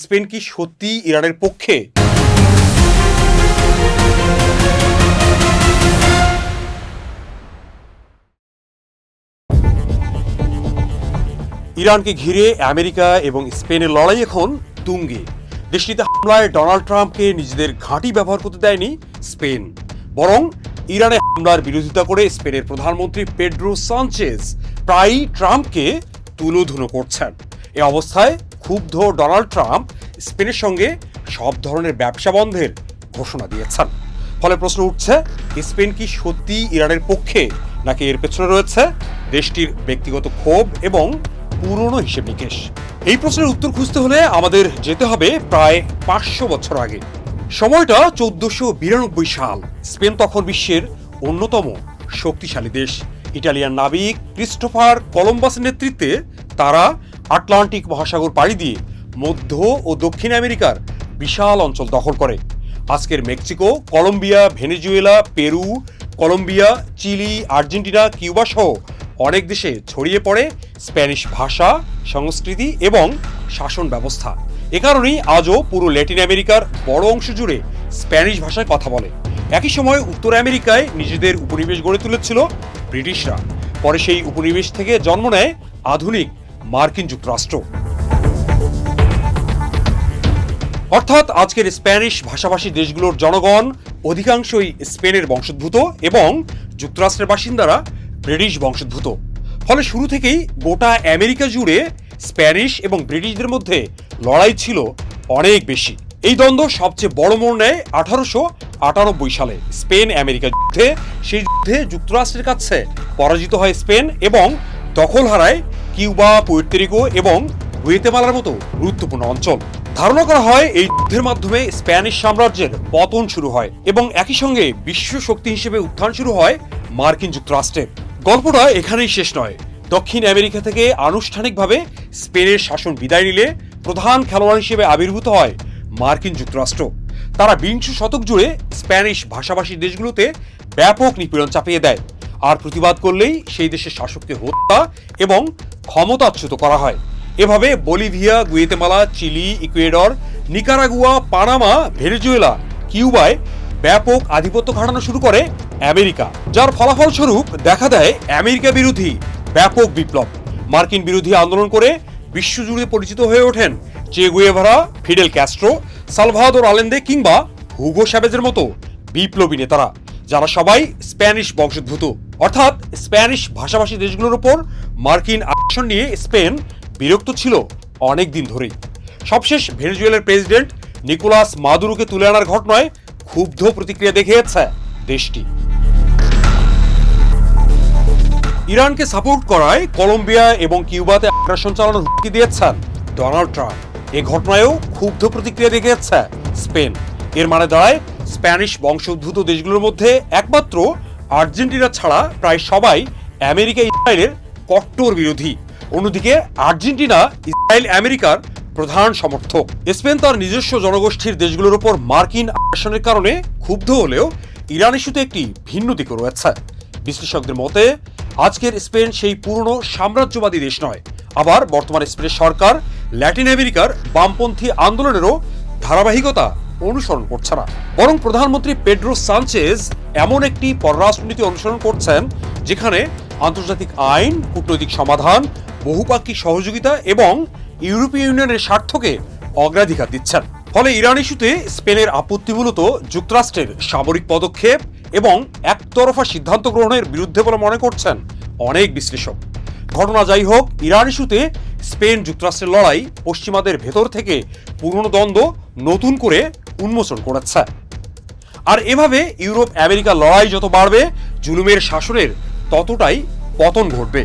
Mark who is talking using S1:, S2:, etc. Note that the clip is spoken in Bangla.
S1: স্পেন কি সত্যি ইরানের পক্ষে? ইরানকে ঘিরে আমেরিকা এবং স্পেনের লড়াই এখন তুঙ্গে। দেশটিতে হামলায় ডোনাল্ড ট্রাম্পকে নিজেদের ঘাঁটি ব্যবহার করতে দেয়নি স্পেন, বরং ইরানে হামলার বিরোধিতা করে স্পেনের প্রধানমন্ত্রী পেড্রো সানচেজ প্রায়ই ট্রাম্পকে তুলোধুনো করছেন। এ অবস্থায় ক্ষুব্ধ ডোনাল্ড ট্রাম্প স্পেনের সঙ্গে সব ধরনের ব্যবসা বন্ধের ঘোষণা দিয়েছেন। ফলে প্রশ্ন উঠছে, স্পেন কি সত্যি ইরানের পক্ষে, নাকি এর পেছনে রয়েছে দেশটির ব্যক্তিগত ক্ষোভ এবং পুরনো হিসেব নিকেশ? এই প্রশ্নের উত্তর খুঁজতে হলে আমাদের যেতে হবে প্রায় 500 বছর আগে। সময়টা 1492 সাল। স্পেন তখন বিশ্বের অন্যতম শক্তিশালী দেশ। ইটালিয়ান নাবিক ক্রিস্টোফার কলম্বাসের নেতৃত্বে তারা আটলান্টিক মহাসাগর পাড়ি দিয়ে মধ্য ও দক্ষিণ আমেরিকার বিশাল অঞ্চল দখল করে। আজকের Mexico, Colombia, Venezuela, Peru, Colombia, Chile, Argentina, Cuba সহ অনেক দেশে ছড়িয়ে পড়ে স্প্যানিশ ভাষা, সংস্কৃতি এবং শাসন ব্যবস্থা। এ কারণেই আজও পুরো ল্যাটিন আমেরিকার বড় অংশ জুড়ে স্প্যানিশ ভাষায় কথা বলে। একই সময় উত্তর আমেরিকায় নিজেদের উপনিবেশ গড়ে তুলেছিল ব্রিটিশরা। পরে সেই উপনিবেশ থেকে জন্ম নেয় আধুনিক মার্কিন যুক্তরাষ্ট্র। অর্থাৎ আজকের স্প্যানিশ ভাষাভাষী দেশগুলোর জনগণ অধিকাংশই স্পেনের বংশোদ্ভূত এবং যুক্তরাষ্ট্রের বাসিন্দারা ব্রিটিশ বংশোদ্ভূত। ফলে শুরু থেকেই গোটা আমেরিকা জুড়ে স্প্যানিশ এবং ব্রিটিশদের মধ্যে লড়াই ছিল অনেক বেশি। এই দ্বন্দ্ব সবচেয়ে বড় মোড় নেয় 1898 সালে স্পেন আমেরিকা যুদ্ধে। সেই যুদ্ধে যুক্তরাষ্ট্রের কাছে পরাজিত হয় স্পেন এবং দখল হারায় কিউবা, পুয়ের্তো রিকো এবং গুয়েতেমালার মতো গুরুত্বপূর্ণ অঞ্চল। ধারণা করা হয় এই যুদ্ধের মাধ্যমে স্প্যানিশ সাম্রাজ্যের পতন শুরু হয় এবং একই সঙ্গে বিশ্ব শক্তি হিসেবে উত্থান শুরু হয় মার্কিন যুক্তরাষ্ট্রের। গল্পটা এখানেই শেষ নয়। দক্ষিণ আমেরিকা থেকে আনুষ্ঠানিকভাবে স্পেনের শাসন বিদায় নিলে প্রধান খেলোয়াড় হিসেবে আবির্ভূত হয় মার্কিন যুক্তরাষ্ট্র। তারা 20 শতক জুড়ে স্প্যানিশ ভাষাভাষী দেশগুলোতে ব্যাপক নিপীড়ন চাপিয়ে দেয়, আর প্রতিবাদ করলেই সেই দেশের শাসককে হত্যা এবং ক্ষমতাচ্যুত করা হয়। এভাবে Bolivia, Guatemala, Chile, Ecuador, Nicaragua, Panama, Venezuela, কিউবায় ব্যাপক আধিপত্য খাটানো শুরু করে আমেরিকা, যার ফলাফলস্বরূপ দেখা দেয় আমেরিকা বিরোধী ব্যাপক বিপ্লব। মার্কিন বিরোধী আন্দোলন করে বিশ্বজুড়ে পরিচিত হয়ে ওঠেন চে Guevara, fiddle Castro, Salvador Allende কিংবা হুগো চ্যাভেজের মতো বিপ্লবী নেতারা, যারা সবাই স্প্যানিশ বংশোদ্ভূত। অর্থাৎ স্প্যানিশ ভাষাভাষী দেশগুলোর উপর মার্কিন আগ্রাসন নিয়ে স্পেন বিরক্ত ছিল অনেক দিন ধরেই। সবশেষ ভেনেজুয়েলার প্রেসিডেন্ট নিকোলাস মাদুরোকে তুলে আনার ঘটনায় ক্ষুব্ধ প্রতিক্রিয়া দেখিয়েছে দেশটি। ইরানকে সাপোর্ট করায় কলম্বিয়া এবং কিউবাতে আগ্রাসন চালানোর হুমকি দিয়েছেন ডোনাল্ড ট্রাম্প। এ ঘটনায়ও ক্ষুব্ধ প্রতিক্রিয়া দেখিয়েছে স্পেন। এর মানে দাঁড়ায় স্প্যানিশ বংশোদ্ভূত দেশগুলোর মধ্যে একমাত্র আর্জেন্টিনা ছাড়া প্রায় সবাই আমেরিকা ইসরায়েলের কট্টর বিরোধী। অন্যদিকে আর্জেন্টিনা ইসরায়েল আমেরিকার প্রধান সমর্থক। স্পেন তার নিজস্ব জনগোষ্ঠীর দেশগুলোর উপর মার্কিন আগ্রাসনের কারণে ক্ষুব্ধ হলেও ইরান ইস্যুতে একটি ভিন্ন দিকও রয়েছে। বিশ্লেষকদের মতে আজকের স্পেন সেই পুরনো সাম্রাজ্যবাদী দেশ নয়। আবার বর্তমান স্পেনের সরকার ল্যাটিন আমেরিকার বামপন্থী আন্দোলনেরও ধারাবাহিকতা অনুসরণ করছে না, বরং প্রধানমন্ত্রী পেড্রো সানচেজ এমন একটি পররাষ্ট্রনীতি অনুসরণ করছেন যেখানে আন্তর্জাতিক আইন, কূটনৈতিক সমাধান, বহুপাক্ষিক সহযোগিতা এবং ইউরোপীয় ইউনিয়নের স্বার্থকে অগ্রাধিকার দিচ্ছেন। ফলে ইরান ইস্যুতে স্পেনের আপত্তি মূলত যুক্তরাষ্ট্রের সামরিক পদক্ষেপ এবং একতরফা সিদ্ধান্ত গ্রহণের বিরুদ্ধে বলে মনে করছেন অনেক বিশ্লেষক। ঘটনা যাই হোক, ইরান ইস্যুতে স্পেন যুক্তরাষ্ট্রের লড়াই পশ্চিমাদের ভেতর থেকে পুরনো দ্বন্দ্ব নতুন করে উন্মোচন করেছে। আর এভাবে ইউরোপ আমেরিকা লড়াই যত বাড়বে, জুলুমের শাসনের ততটাই পতন ঘটবে।